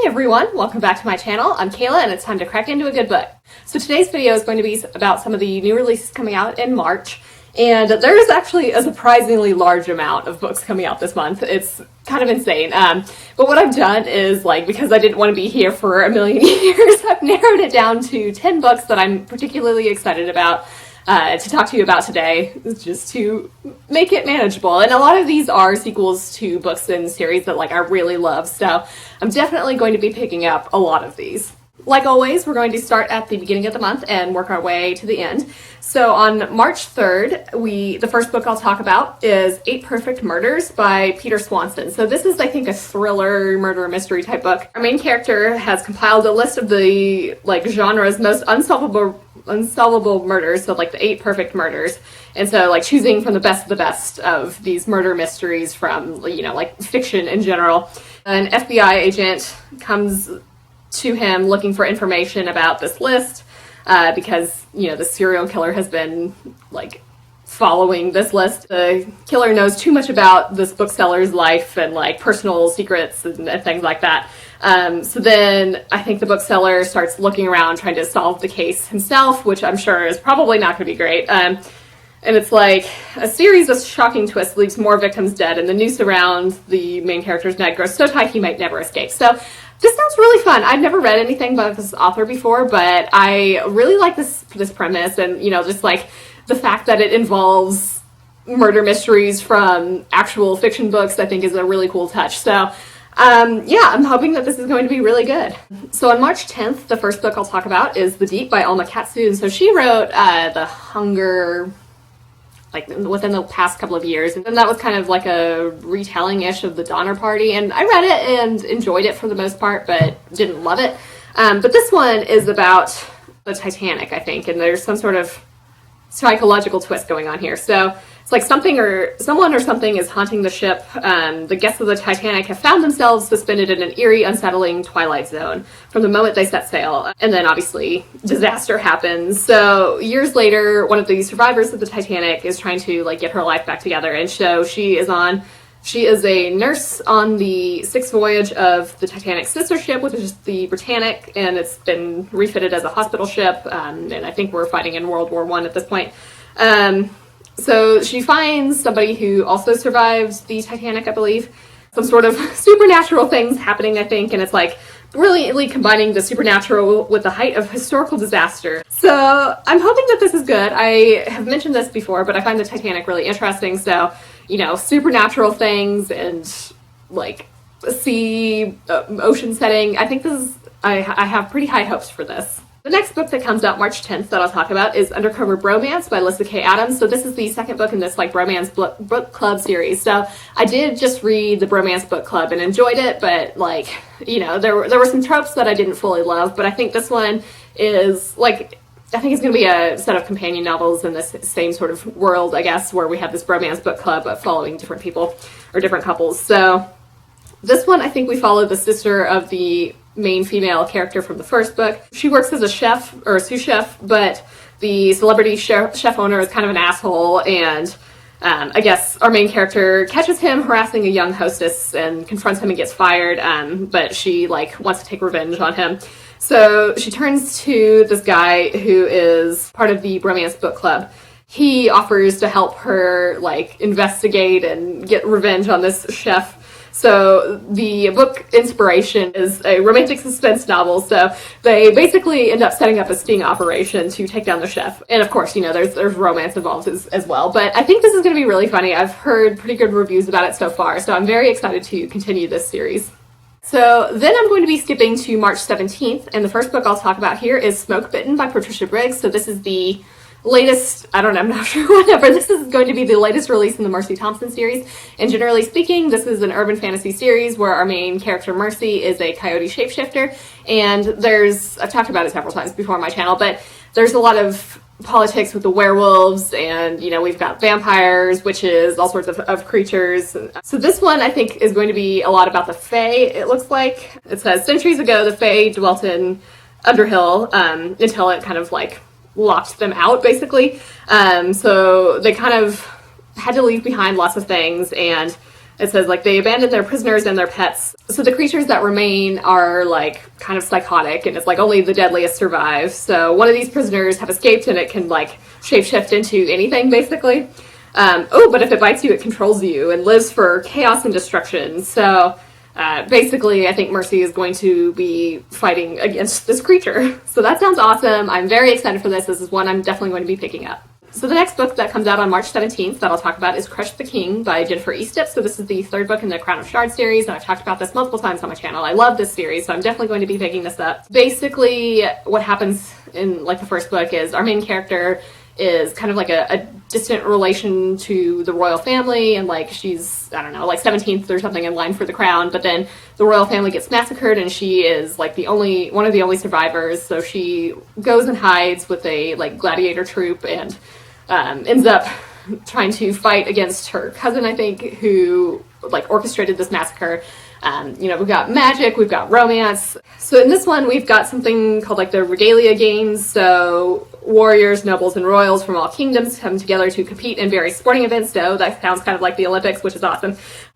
everyone, welcome back to my channel. I'm Kayla and it's time to crack into a good book. So today's video is going to be about some of the new releases coming out in March, and there's actually a surprisingly large amount of books coming out this month. It's kind of insane. But what I've done is, because I didn't want to be here for a million years, I've narrowed it down to 10 books that I'm particularly excited about to talk to you about today, just to make it manageable. And a lot of these are sequels to books and series that I really love, so I'm definitely going to be picking up a lot of these. Like always, we're going to start at the beginning of the month and work our way to the end. So on March 3rd, the first book I'll talk about is 8 Perfect Murders by Peter Swanson. So this is, I think, a thriller, murder mystery type book. Our main character has compiled a list of the genre's most unsolvable murders, so the 8 perfect murders. And so choosing from the best of these murder mysteries from, fiction in general. An FBI agent comes to him looking for information about this list because, the serial killer has been, following this list. The killer knows too much about this bookseller's life and, personal secrets and things like that. So then I think the bookseller starts looking around trying to solve the case himself, which I'm sure is probably not going to be great. And it's a series of shocking twists leaves more victims dead, and the noose around the main character's neck grows so tight he might never escape. So this sounds really fun. I've never read anything by this author before, but I really like this premise, and just the fact that it involves murder mysteries from actual fiction books, I think is a really cool touch. So yeah, I'm hoping that this is going to be really good. So on March 10th, the first book I'll talk about is The Deep by Alma Katsu. And so she wrote The Hunger within the past couple of years, and that was kind of a retelling-ish of the Donner Party, and I read it and enjoyed it for the most part, but didn't love it. But this one is about the Titanic, I think, and there's some sort of psychological twist going on here. So it's someone or something is haunting the ship. The guests of the Titanic have found themselves suspended in an eerie, unsettling twilight zone from the moment they set sail. And then obviously disaster happens. So years later, one of the survivors of the Titanic is trying to get her life back together. And so she is a nurse on the 6th voyage of the Titanic's sister ship, which is the Britannic, and it's been refitted as a hospital ship. And I think we're fighting in World War I at this point. So she finds somebody who also survived the Titanic, I believe. Some sort of supernatural things happening, I think, and it's really combining the supernatural with the height of historical disaster. So I'm hoping that this is good. I have mentioned this before, but I find the Titanic really interesting. So, supernatural things and sea, ocean setting. I think I have pretty high hopes for this. The next book that comes out March 10th that I'll talk about is Undercover Bromance by Lyssa K. Adams. So this is the second book in this bromance book club series. So I did just read the Bromance book club and enjoyed it, but there were some tropes that I didn't fully love, but I think this one is I think it's going to be a set of companion novels in this same sort of world, I guess, where we have this bromance book club following different people or different couples. So this one, I think we follow the sister of the main female character from the first book. She works as a chef or a sous chef, but the celebrity chef owner is kind of an asshole, and I guess our main character catches him harassing a young hostess and confronts him and gets fired, but she wants to take revenge on him. So she turns to this guy who is part of the Bromance book club. He offers to help her investigate and get revenge on this chef. So the book inspiration is a romantic suspense novel, so they basically end up setting up a sting operation to take down the chef. And of course, there's romance involved as well. But I think this is going to be really funny. I've heard pretty good reviews about it so far, so I'm very excited to continue this series. So then I'm going to be skipping to March 17th, and the first book I'll talk about here is Bitten by Patricia Briggs. So this is the latest, I'm not sure, whatever. This is going to be the latest release in the Mercy Thompson series. And generally speaking, this is an urban fantasy series where our main character, Mercy, is a coyote shapeshifter. And I've talked about it several times before on my channel, but there's a lot of politics with the werewolves, and we've got vampires, witches, all sorts of creatures. So this one I think is going to be a lot about the Fae. It looks like it says centuries ago the Fae dwelt in Underhill until it kind of locked them out, basically. So they kind of had to leave behind lots of things, and It says like they abandoned their prisoners and their pets. So the creatures that remain are like kind of psychotic, and it's like only the deadliest survive. So one of these prisoners have escaped, and it can like shapeshift into anything basically. But if it bites you, it controls you and lives for chaos and destruction. So basically, I think Mercy is going to be fighting against this creature. So that sounds awesome. I'm very excited for this. This is one I'm definitely going to be picking up. So the next book that comes out on March 17th that I'll talk about is Crush the King by Jennifer Estep. So this is the third book in the Crown of Shards series, and I've talked about this multiple times on my channel. I love this series, so I'm definitely going to be picking this up. Basically, what happens in like the first book is our main character is kind of like a distant relation to the royal family, and like she's, I don't know, like 17th or something in line for the crown, but then the royal family gets massacred and she is like one of the only survivors. So she goes and hides with a like gladiator troupe and ends up trying to fight against her cousin, I think, who like orchestrated this massacre. We've got magic, we've got romance. So in this one, we've got something called like the Regalia Games. So warriors, nobles, and royals from all kingdoms come together to compete in various sporting events. So that sounds kind of like the Olympics, which is awesome.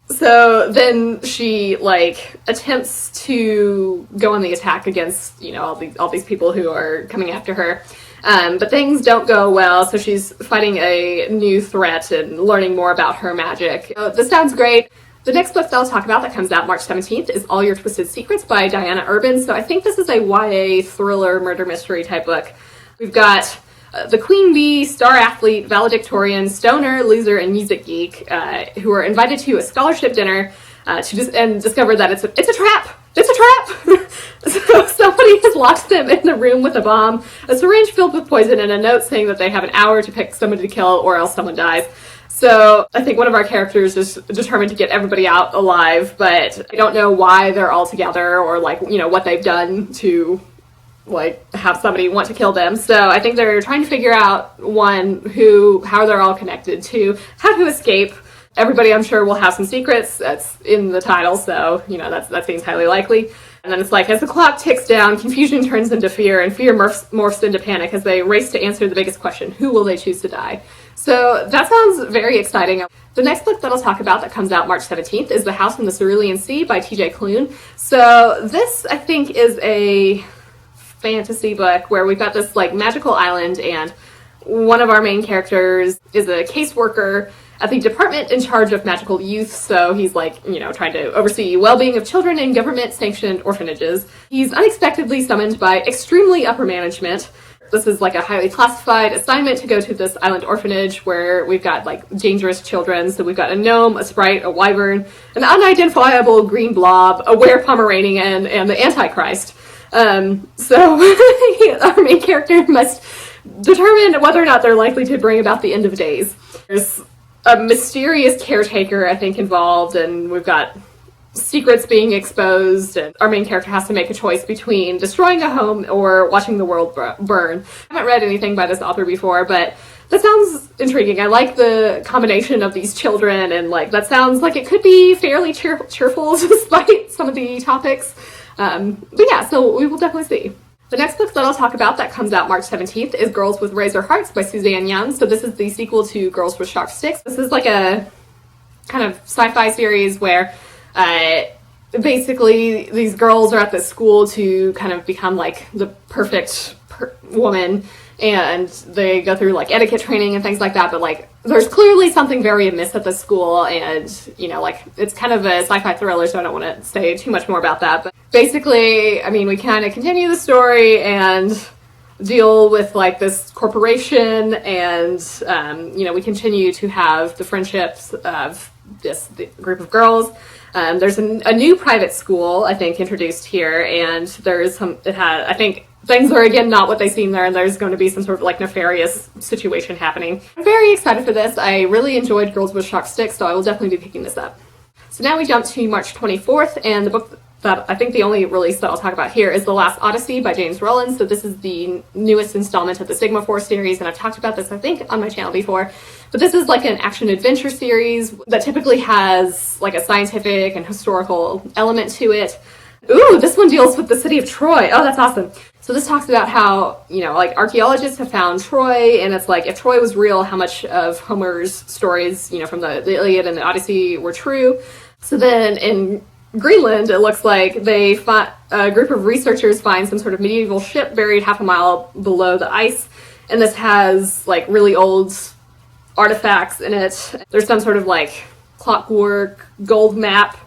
So then she like attempts to go on the attack against, all these people who are coming after her. But things don't go well, so she's fighting a new threat and learning more about her magic. This sounds great. The next book that I'll talk about that comes out March 17th is All Your Twisted Secrets by Diana Urban. So I think this is a YA thriller murder mystery type book. We've got the queen bee, star athlete, valedictorian, stoner, loser, and music geek who are invited to a scholarship dinner and discover that it's a trap. It's a trap! So somebody has locked them in the room with a bomb, a syringe filled with poison, and a note saying that they have an hour to pick somebody to kill or else someone dies. So I think one of our characters is determined to get everybody out alive, but I don't know why they're all together or like, what they've done to like have somebody want to kill them. So I think they're trying to figure out how they're all connected, to how to escape. Everybody, I'm sure, will have some secrets. That's in the title, so, that seems highly likely. And then it's like, as the clock ticks down, confusion turns into fear, and fear morphs into panic as they race to answer the biggest question: who will they choose to die? So that sounds very exciting. The next book that I'll talk about that comes out March 17th is The House in the Cerulean Sea by TJ Klune. So this, I think, is a fantasy book where we've got this, like, magical island, and one of our main characters is a caseworker at the department in charge of magical youth. So he's like, trying to oversee well-being of children in government-sanctioned orphanages. He's unexpectedly summoned by extremely upper management. This is like a highly classified assignment to go to this island orphanage where we've got like dangerous children. So we've got a gnome, a sprite, a wyvern, an unidentifiable green blob, a were-Pomeranian, and the Antichrist. So our main character must determine whether or not they're likely to bring about the end of days. There's a mysterious caretaker, I think, involved, and we've got secrets being exposed, and our main character has to make a choice between destroying a home or watching the world burn. I haven't read anything by this author before, but that sounds intriguing. I like the combination of these children, and like that sounds like it could be fairly cheerful despite some of the topics. But yeah, so we will definitely see. The next book that I'll talk about that comes out March 17th is Girls with Razor Hearts by Suzanne Young. So this is the sequel to Girls with Sharp Sticks. This is like a kind of sci-fi series where basically these girls are at this school to kind of become like the perfect woman, and they go through like etiquette training and things like that, but like there's clearly something very amiss at the school, and like it's kind of a sci-fi thriller, so I don't want to say too much more about that. But basically, I mean, we kind of continue the story and deal with like this corporation, and we continue to have the friendships of the group of girls. There's a new private school, I think, introduced here, and I think things are again not what they seem there, and there's going to be some sort of like nefarious situation happening. I'm very excited for this. I really enjoyed Girls with Sharp Sticks, so I will definitely be picking this up. So now we jump to March 24th, and the book that I think the only release that I'll talk about here is The Last Odyssey by James Rollins. So this is the newest installment of the Sigma Force series, and I've talked about this, I think, on my channel before. But this is like an action-adventure series that typically has like a scientific and historical element to it. Ooh, this one deals with the city of Troy. Oh, that's awesome. So this talks about how, like archaeologists have found Troy, and it's like if Troy was real, how much of Homer's stories, from the Iliad and the Odyssey were true. So then in Greenland, it looks like a group of researchers find some sort of medieval ship buried half a mile below the ice, and this has like really old artifacts in it. There's some sort of like clockwork gold map.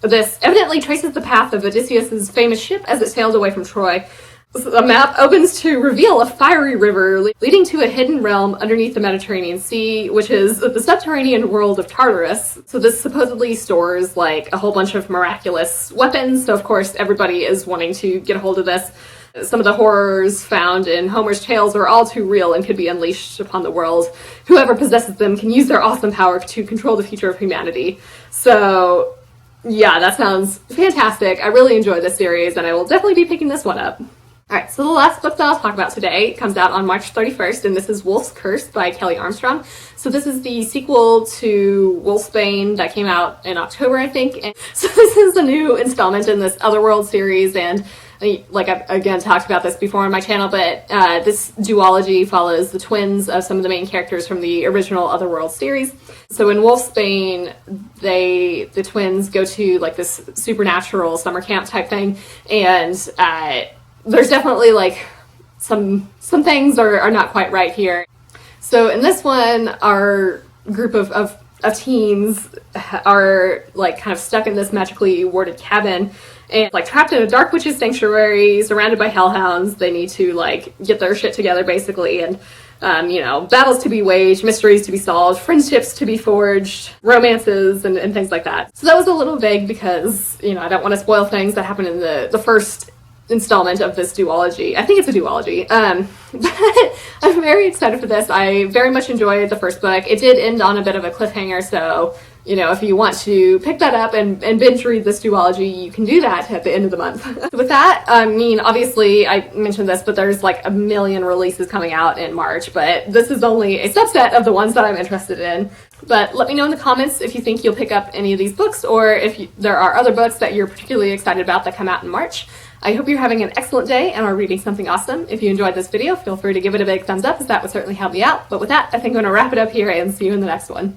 This evidently traces the path of Odysseus's famous ship as it sailed away from Troy. The map opens to reveal a fiery river leading to a hidden realm underneath the Mediterranean Sea, which is the subterranean world of Tartarus. So this supposedly stores like a whole bunch of miraculous weapons. So of course everybody is wanting to get a hold of this. Some of the horrors found in Homer's tales are all too real and could be unleashed upon the world. Whoever possesses them can use their awesome power to control the future of humanity. So yeah, that sounds fantastic. I really enjoyed this series, and I will definitely be picking this one up. Alright, so the last book that I'll talk about today comes out on March 31st, and this is Wolf's Curse by Kelley Armstrong. So this is the sequel to Wolfsbane that came out in October, I think. And so this is a new installment in this Otherworld series, and like I've again talked about this before on my channel, but this duology follows the twins of some of the main characters from the original Otherworld series. So in Wolfsbane, the twins go to like this supernatural summer camp type thing, and there's definitely like some things are not quite right here. So in this one, our group of teens are like kind of stuck in this magically warded cabin and like trapped in a dark witch's sanctuary, surrounded by hellhounds. They need to like get their shit together basically, and battles to be waged, mysteries to be solved, friendships to be forged, romances, and things like that. So that was a little vague because, I don't want to spoil things that happen in the first installment of this duology. I think it's a duology. But I'm very excited for this. I very much enjoyed the first book. It did end on a bit of a cliffhanger, so if you want to pick that up and binge read this duology, you can do that at the end of the month. With that, obviously I mentioned this, but there's like a million releases coming out in March, but this is only a subset of the ones that I'm interested in. But let me know in the comments if you think you'll pick up any of these books, or if there are other books that you're particularly excited about that come out in March. I hope you're having an excellent day and are reading something awesome. If you enjoyed this video, feel free to give it a big thumbs up, as that would certainly help me out. But with that, I think I'm going to wrap it up here and see you in the next one.